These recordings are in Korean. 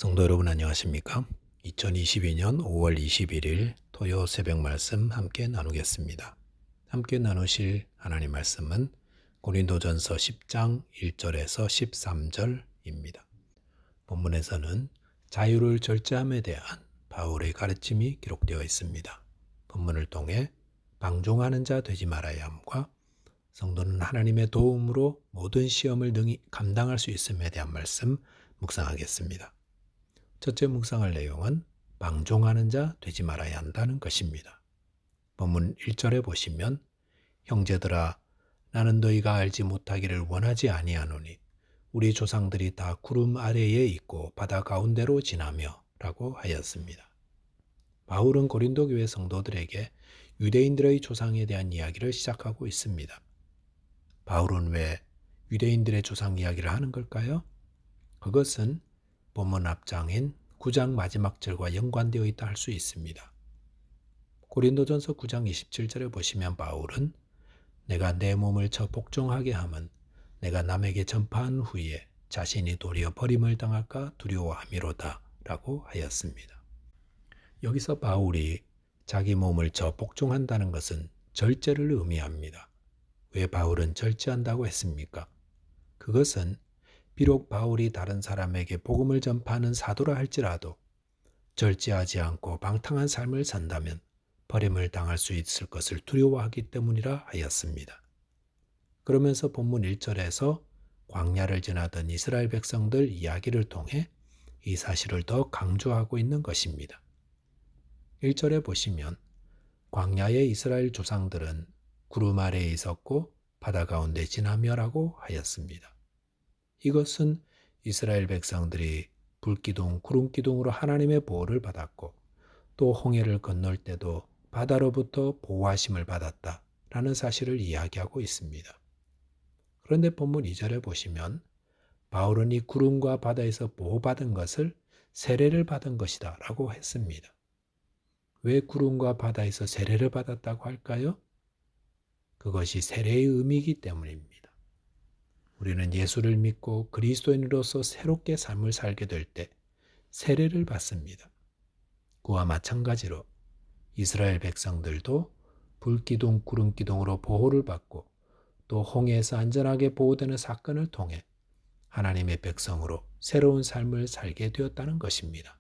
성도 여러분 안녕하십니까? 2022년 5월 21일 토요 새벽 말씀 함께 나누겠습니다. 함께 나누실 하나님 말씀은 고린도전서 10장 1절에서 13절입니다. 본문에서는 자유를 절제함에 대한 바울의 가르침이 기록되어 있습니다. 본문을 통해 방종하는 자 되지 말아야 함과 성도는 하나님의 도움으로 모든 시험을 능히 감당할 수 있음에 대한 말씀 묵상하겠습니다. 첫째 묵상할 내용은 방종하는 자 되지 말아야 한다는 것입니다. 본문 1절에 보시면 형제들아 나는 너희가 알지 못하기를 원하지 아니하노니 우리 조상들이 다 구름 아래에 있고 바다 가운데로 지나며 라고 하였습니다. 바울은 고린도 교회 성도들에게 유대인들의 조상에 대한 이야기를 시작하고 있습니다. 바울은 왜 유대인들의 조상 이야기를 하는 걸까요? 그것은 본문 앞장인 9장 마지막 절과 연관되어 있다 할 수 있습니다. 고린도전서 9장 27절에 보시면 바울은 내가 내 몸을 저 복종하게 함은 내가 남에게 전파한 후에 자신이 도리어 버림을 당할까 두려워함이로다 라고 하였습니다. 여기서 바울이 자기 몸을 저 복종한다는 것은 절제를 의미합니다. 왜 바울은 절제한다고 했습니까? 그것은 비록 바울이 다른 사람에게 복음을 전파하는 사도라 할지라도 절제하지 않고 방탕한 삶을 산다면 버림을 당할 수 있을 것을 두려워하기 때문이라 하였습니다. 그러면서 본문 1절에서 광야를 지나던 이스라엘 백성들 이야기를 통해 이 사실을 더 강조하고 있는 것입니다. 1절에 보시면 광야의 이스라엘 조상들은 구름 아래에 있었고 바다 가운데 지나며라고 하였습니다. 이것은 이스라엘 백성들이 불기둥, 구름기둥으로 하나님의 보호를 받았고 또 홍해를 건널 때도 바다로부터 보호하심을 받았다라는 사실을 이야기하고 있습니다. 그런데 본문 2절에 보시면 바울은 이 구름과 바다에서 보호받은 것을 세례를 받은 것이다 라고 했습니다. 왜 구름과 바다에서 세례를 받았다고 할까요? 그것이 세례의 의미이기 때문입니다. 우리는 예수를 믿고 그리스도인으로서 새롭게 삶을 살게 될 때 세례를 받습니다. 그와 마찬가지로 이스라엘 백성들도 불기둥, 구름기둥으로 보호를 받고 또 홍해에서 안전하게 보호되는 사건을 통해 하나님의 백성으로 새로운 삶을 살게 되었다는 것입니다.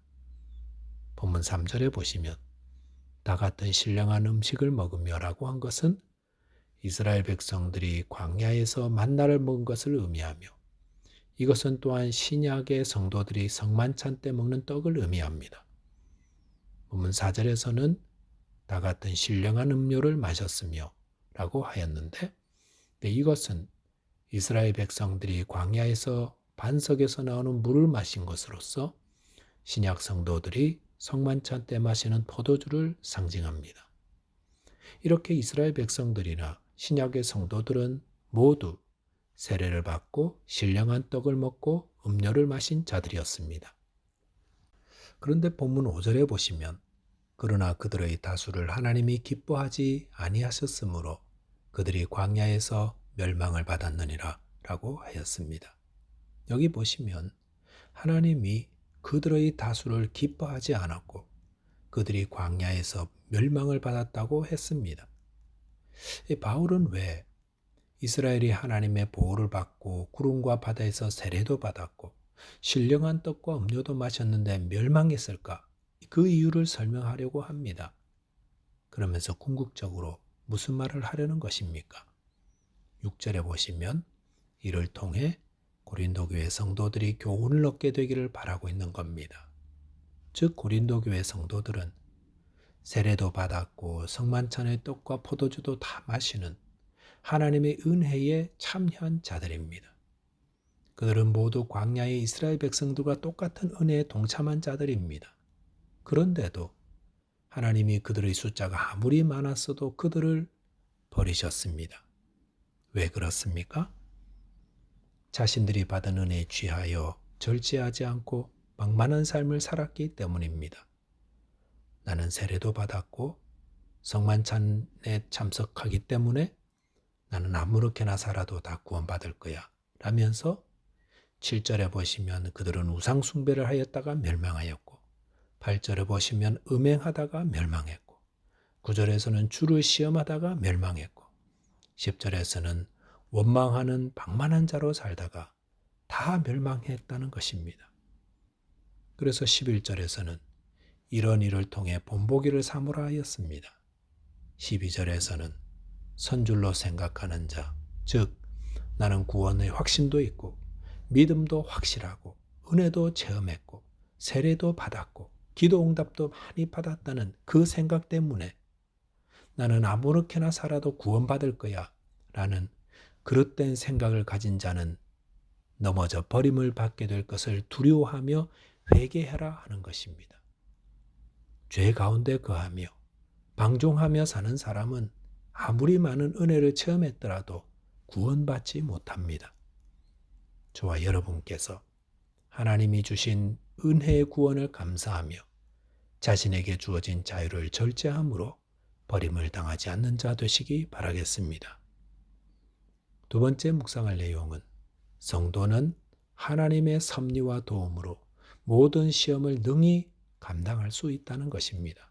본문 3절에 보시면 다 같은 신령한 음식을 먹으며 라고 한 것은 이스라엘 백성들이 광야에서 만나를 먹은 것을 의미하며 이것은 또한 신약의 성도들이 성만찬 때 먹는 떡을 의미합니다. 본문 4절에서는 다 같은 신령한 음료를 마셨으며 라고 하였는데 이것은 이스라엘 백성들이 광야에서 반석에서 나오는 물을 마신 것으로서 신약 성도들이 성만찬 때 마시는 포도주를 상징합니다. 이렇게 이스라엘 백성들이나 신약의 성도들은 모두 세례를 받고 신령한 떡을 먹고 음료를 마신 자들이었습니다. 그런데 본문 5절에 보시면 그러나 그들의 다수를 하나님이 기뻐하지 아니하셨으므로 그들이 광야에서 멸망을 받았느니라 라고 하였습니다. 여기 보시면 하나님이 그들의 다수를 기뻐하지 않았고 그들이 광야에서 멸망을 받았다고 했습니다. 바울은 왜 이스라엘이 하나님의 보호를 받고 구름과 바다에서 세례도 받았고 신령한 떡과 음료도 마셨는데 멸망했을까? 그 이유를 설명하려고 합니다. 그러면서 궁극적으로 무슨 말을 하려는 것입니까? 6절에 보시면 이를 통해 고린도 교회 성도들이 교훈을 얻게 되기를 바라고 있는 겁니다. 즉 고린도 교회 성도들은 세례도 받았고 성만찬의 떡과 포도주도 다 마시는 하나님의 은혜에 참여한 자들입니다. 그들은 모두 광야의 이스라엘 백성들과 똑같은 은혜에 동참한 자들입니다. 그런데도 하나님이 그들의 숫자가 아무리 많았어도 그들을 버리셨습니다. 왜 그렇습니까? 자신들이 받은 은혜에 취하여 절제하지 않고 방만한 삶을 살았기 때문입니다. 나는 세례도 받았고 성만찬에 참석하기 때문에 나는 아무렇게나 살아도 다 구원받을 거야 라면서 7절에 보시면 그들은 우상 숭배를 하였다가 멸망하였고 8절에 보시면 음행하다가 멸망했고 9절에서는 주를 시험하다가 멸망했고 10절에서는 원망하는 방만한 자로 살다가 다 멸망했다는 것입니다. 그래서 11절에서는 이런 일을 통해 본보기를 삼으라 하였습니다. 12절에서는 선줄로 생각하는 자, 즉 나는 구원의 확신도 있고 믿음도 확실하고 은혜도 체험했고 세례도 받았고 기도 응답도 많이 받았다는 그 생각 때문에 나는 아무렇게나 살아도 구원받을 거야 라는 그릇된 생각을 가진 자는 넘어져 버림을 받게 될 것을 두려워하며 회개해라 하는 것입니다. 죄 가운데 거하며 방종하며 사는 사람은 아무리 많은 은혜를 체험했더라도 구원받지 못합니다. 저와 여러분께서 하나님이 주신 은혜의 구원을 감사하며 자신에게 주어진 자유를 절제함으로 버림을 당하지 않는 자 되시기 바라겠습니다. 두 번째 묵상할 내용은 성도는 하나님의 섭리와 도움으로 모든 시험을 능히 감당할 수 있다는 것입니다.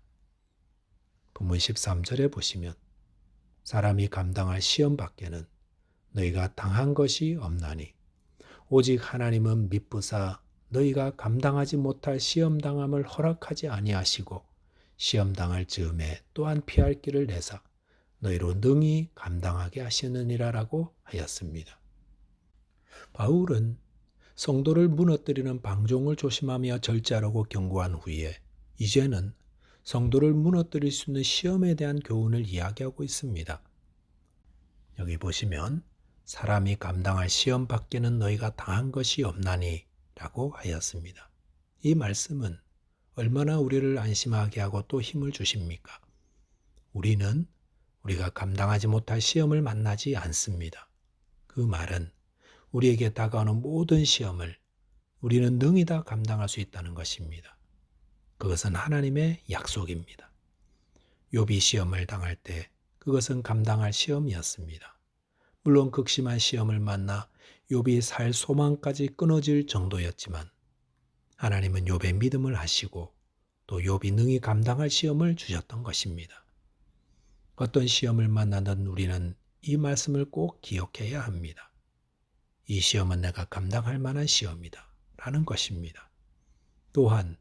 본문 13절에 보시면 사람이 감당할 시험 밖에는 너희가 당한 것이 없나니 오직 하나님은 미쁘사 너희가 감당하지 못할 시험당함을 허락하지 아니하시고 시험당할 즈음에 또한 피할 길을 내사 너희로 능히 감당하게 하시느니라라고 하였습니다. 바울은 성도를 무너뜨리는 방종을 조심하며 절제하라고 경고한 후에 이제는 성도를 무너뜨릴 수 있는 시험에 대한 교훈을 이야기하고 있습니다. 여기 보시면 사람이 감당할 시험 밖에는 너희가 당한 것이 없나니 라고 하였습니다. 이 말씀은 얼마나 우리를 안심하게 하고 또 힘을 주십니까? 우리는 우리가 감당하지 못할 시험을 만나지 않습니다. 그 말은 우리에게 다가오는 모든 시험을 우리는 능히 다 감당할 수 있다는 것입니다. 그것은 하나님의 약속입니다. 욥이 시험을 당할 때 그것은 감당할 시험이었습니다. 물론 극심한 시험을 만나 욥이 살 소망까지 끊어질 정도였지만 하나님은 욥의 믿음을 하시고 또 욥이 능히 감당할 시험을 주셨던 것입니다. 어떤 시험을 만나든 우리는 이 말씀을 꼭 기억해야 합니다. 이 시험은 내가 감당할 만한 시험이다 라는 것입니다. 또한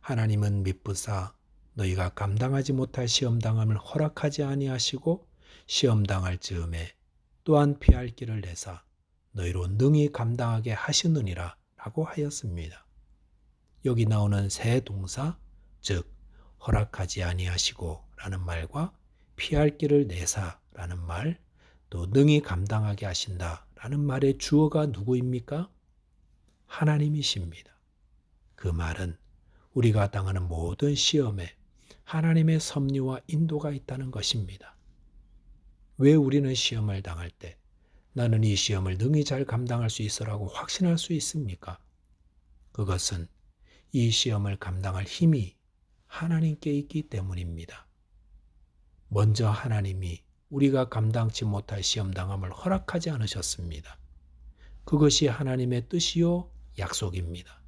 하나님은 미쁘사 너희가 감당하지 못할 시험당함을 허락하지 아니하시고 시험당할 즈음에 또한 피할 길을 내사 너희로 능히 감당하게 하시느니라 라고 하였습니다. 여기 나오는 세 동사, 즉 허락하지 아니하시고 라는 말과 피할 길을 내사 라는 말, 또 능히 감당하게 하신다 라는 말의 주어가 누구입니까? 하나님이십니다. 그 말은 우리가 당하는 모든 시험에 하나님의 섭리와 인도가 있다는 것입니다. 왜 우리는 시험을 당할 때 나는 이 시험을 능히 잘 감당할 수 있어라고 확신할 수 있습니까? 그것은 이 시험을 감당할 힘이 하나님께 있기 때문입니다. 먼저 하나님이 우리가 감당치 못할 시험당함을 허락하지 않으셨습니다. 그것이 하나님의 뜻이요 약속입니다.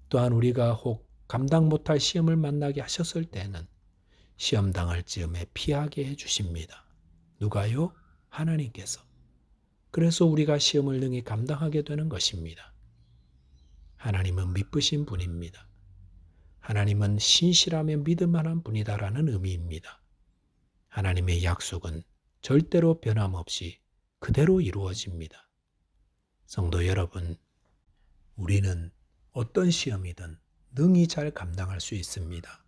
또한 우리가 혹 감당 못할 시험을 만나게 하셨을 때는 시험당할 즈음에 피하게 해주십니다. 누가요? 하나님께서. 그래서 우리가 시험을 능히 감당하게 되는 것입니다. 하나님은 미쁘신 분입니다. 하나님은 신실하며 믿을만한 분이다라는 의미입니다. 하나님의 약속은 절대로 변함없이 그대로 이루어집니다. 성도 여러분, 우리는 어떤 시험이든 능히 잘 감당할 수 있습니다.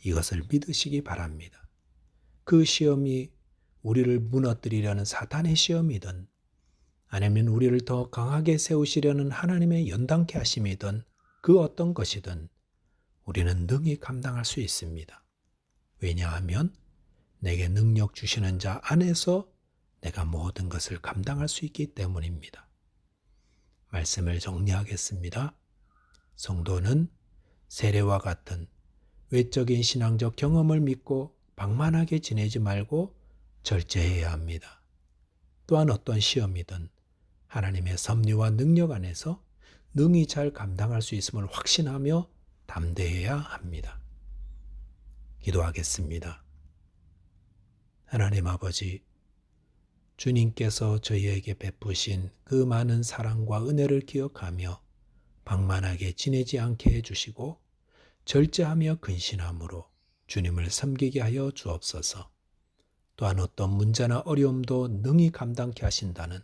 이것을 믿으시기 바랍니다. 그 시험이 우리를 무너뜨리려는 사탄의 시험이든 아니면 우리를 더 강하게 세우시려는 하나님의 연단케 하심이든 그 어떤 것이든 우리는 능히 감당할 수 있습니다. 왜냐하면 내게 능력 주시는 자 안에서 내가 모든 것을 감당할 수 있기 때문입니다. 말씀을 정리하겠습니다. 성도는 세례와 같은 외적인 신앙적 경험을 믿고 방만하게 지내지 말고 절제해야 합니다. 또한 어떤 시험이든 하나님의 섭리와 능력 안에서 능히 잘 감당할 수 있음을 확신하며 담대해야 합니다. 기도하겠습니다. 하나님 아버지, 주님께서 저희에게 베푸신 그 많은 사랑과 은혜를 기억하며 방만하게 지내지 않게 해주시고 절제하며 근신함으로 주님을 섬기게 하여 주옵소서. 또한 어떤 문제나 어려움도 능히 감당케 하신다는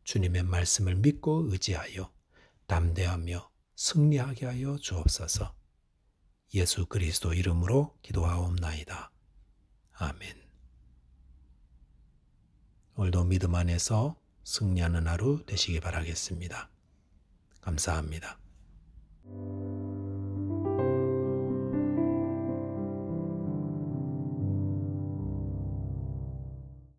주님의 말씀을 믿고 의지하여 담대하며 승리하게 하여 주옵소서. 예수 그리스도 이름으로 기도하옵나이다. 아멘. 오늘도 믿음 안에서 승리하는 하루 되시기 바라겠습니다. 감사합니다.